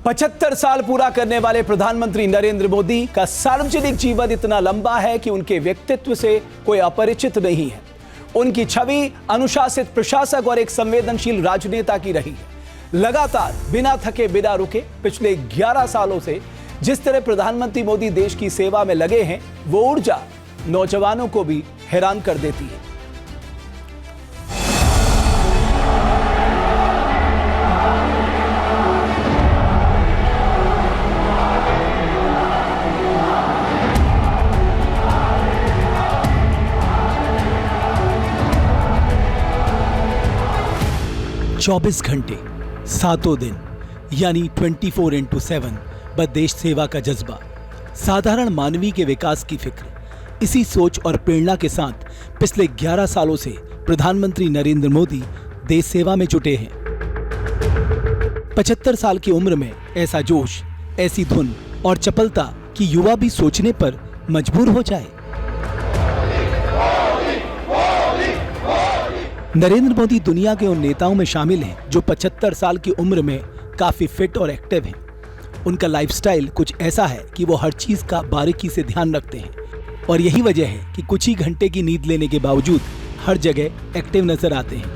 75 साल पूरा करने वाले प्रधानमंत्री नरेंद्र मोदी का सार्वजनिक जीवन इतना लंबा है कि उनके व्यक्तित्व से कोई अपरिचित नहीं है। उनकी छवि अनुशासित प्रशासक और एक संवेदनशील राजनेता की रही है। लगातार बिना थके बिना रुके पिछले 11 सालों से जिस तरह प्रधानमंत्री मोदी देश की सेवा में लगे हैं, वो ऊर्जा नौजवानों को भी हैरान कर देती है। चौबीस घंटे सातों दिन यानी 24x7 बस देश सेवा का जज्बा, साधारण मानवी के विकास की फिक्र, इसी सोच और प्रेरणा के साथ पिछले 11 सालों से प्रधानमंत्री नरेंद्र मोदी देश सेवा में जुटे हैं। 75 साल की उम्र में ऐसा जोश, ऐसी धुन और चपलता कि युवा भी सोचने पर मजबूर हो जाए। नरेंद्र मोदी दुनिया के उन नेताओं में शामिल हैं जो 75 साल की उम्र में काफी फिट और एक्टिव हैं। उनका लाइफस्टाइल कुछ ऐसा है कि वो हर चीज का बारीकी से ध्यान रखते हैं और यही वजह है कि कुछ ही घंटे की नींद लेने के बावजूद हर जगह एक्टिव नजर आते हैं।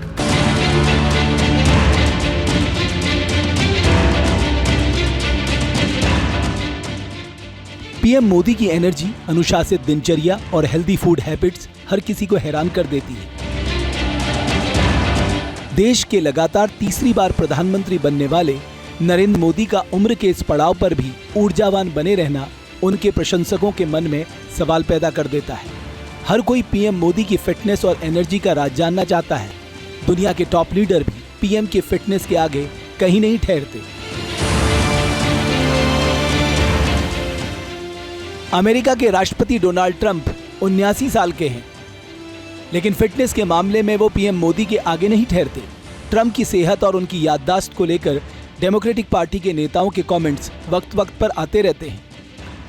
पीएम मोदी की एनर्जी, अनुशासित दिनचर्या और हेल्दी फूड हैबिट्स हर किसी को हैरान कर देती है। देश के लगातार तीसरी बार प्रधानमंत्री बनने वाले नरेंद्र मोदी का उम्र के इस पड़ाव पर भी ऊर्जावान बने रहना उनके प्रशंसकों के मन में सवाल पैदा कर देता है। हर कोई पीएम मोदी की फिटनेस और एनर्जी का राज जानना चाहता है। दुनिया के टॉप लीडर भी पीएम की फिटनेस के आगे कहीं नहीं ठहरते। अमेरिका के राष्ट्रपति डोनाल्ड ट्रंप 79 साल के हैं, लेकिन फिटनेस के मामले में वो पीएम मोदी के आगे नहीं ठहरते। ट्रंप की सेहत और उनकी याददाश्त को लेकर डेमोक्रेटिक पार्टी के नेताओं के कमेंट्स वक्त वक्त पर आते रहते हैं।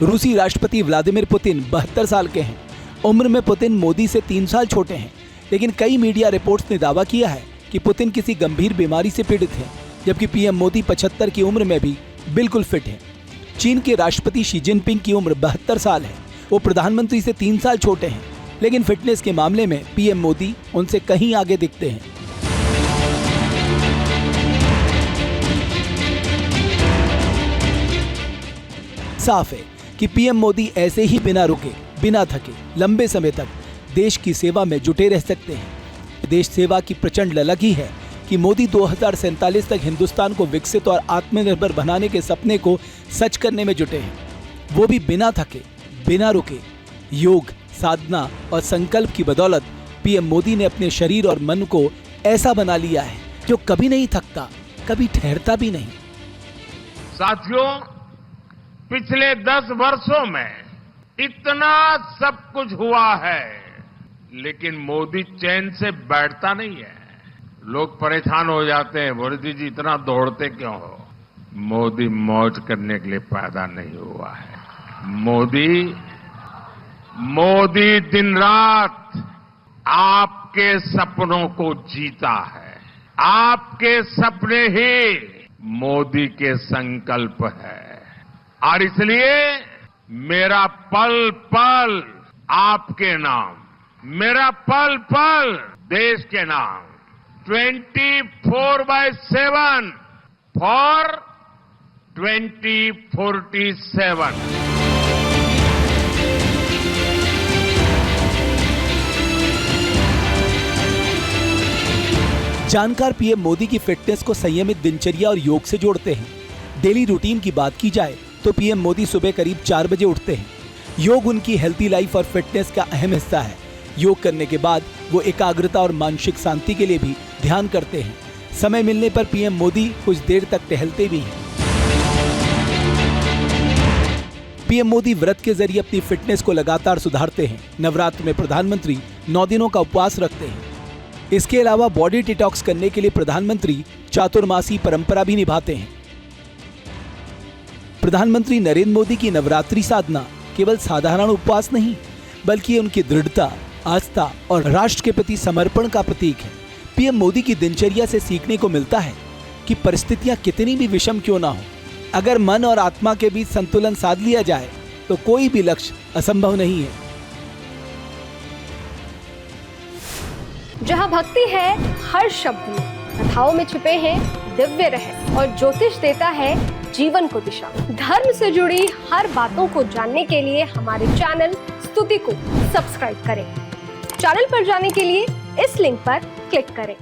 रूसी राष्ट्रपति व्लादिमीर पुतिन 72 साल के हैं। उम्र में पुतिन मोदी से 3 साल छोटे हैं, लेकिन कई मीडिया रिपोर्ट्स ने दावा किया है कि पुतिन किसी गंभीर बीमारी से पीड़ित हैं, जबकि पीएम मोदी 75 की उम्र में भी बिल्कुल फिट हैं। चीन के राष्ट्रपति शी जिनपिंग की उम्र 72 साल है। वो प्रधानमंत्री से 3 साल छोटे हैं, लेकिन फिटनेस के मामले में पीएम मोदी उनसे कहीं आगे दिखते हैं। साफ है कि पीएम मोदी ऐसे ही बिना रुके, बिना थके, लंबे समय तक देश की सेवा में जुटे रह सकते हैं। देश सेवा की प्रचंड ललक ही है कि मोदी 2047 तक हिंदुस्तान को विकसित और आत्मनिर्भर बनाने के सपने को सच करने में जुटे हैं। वो भी बिना थके, बिना रुके। योग, साधना और संकल्प की बदौलत पीएम मोदी ने अपने शरीर और मन को ऐसा बना लिया है जो कभी नहीं थकता, कभी ठहरता भी नहीं। साथियों, पिछले 10 वर्षों में इतना सब कुछ हुआ है, लेकिन मोदी चैन से बैठता नहीं है। लोग परेशान हो जाते हैं, मोदी जी इतना दौड़ते क्यों हो? मोदी मौज करने के लिए पैदा नहीं हुआ है। मोदी दिन रात आपके सपनों को जीता है। आपके सपने ही मोदी के संकल्प है, और इसलिए मेरा पल पल आपके नाम, मेरा पल पल देश के नाम। 24/7 फॉर 2047। जानकार पीएम मोदी की फिटनेस को संयमित दिनचर्या और योग से जोड़ते हैं। डेली रूटीन की बात की जाए तो पीएम मोदी सुबह करीब 4 बजे उठते हैं। योग उनकी हेल्थी लाइफ और फिटनेस का अहम हिस्सा है। योग करने के बाद वो एकाग्रता और मानसिक शांति के लिए भी ध्यान करते हैं। समय मिलने पर पीएम मोदी कुछ देर तक टहलते भी हैं। पीएम मोदी व्रत के जरिए अपनी फिटनेस को लगातार सुधारते हैं। नवरात्र में प्रधानमंत्री 9 दिनों का उपवास रखते हैं। इसके अलावा बॉडी डिटॉक्स करने के लिए प्रधानमंत्री चातुर्मासी परंपरा भी निभाते हैं। प्रधानमंत्री नरेंद्र मोदी की नवरात्रि साधना केवल साधारण उपवास नहीं, बल्कि उनकी दृढ़ता, आस्था और राष्ट्र के प्रति समर्पण का प्रतीक है। पीएम मोदी की दिनचर्या से सीखने को मिलता है कि परिस्थितियां कितनी भी विषम क्यों ना हो, अगर मन और आत्मा के बीच संतुलन साध लिया जाए तो कोई भी लक्ष्य असंभव नहीं है। जहाँ भक्ति है हर शब्द में, कथाओं में छिपे हैं दिव्य रहस्य और ज्योतिष देता है जीवन को दिशा। धर्म से जुड़ी हर बातों को जानने के लिए हमारे चैनल स्तुति को सब्सक्राइब करें। चैनल पर जाने के लिए इस लिंक पर क्लिक करें।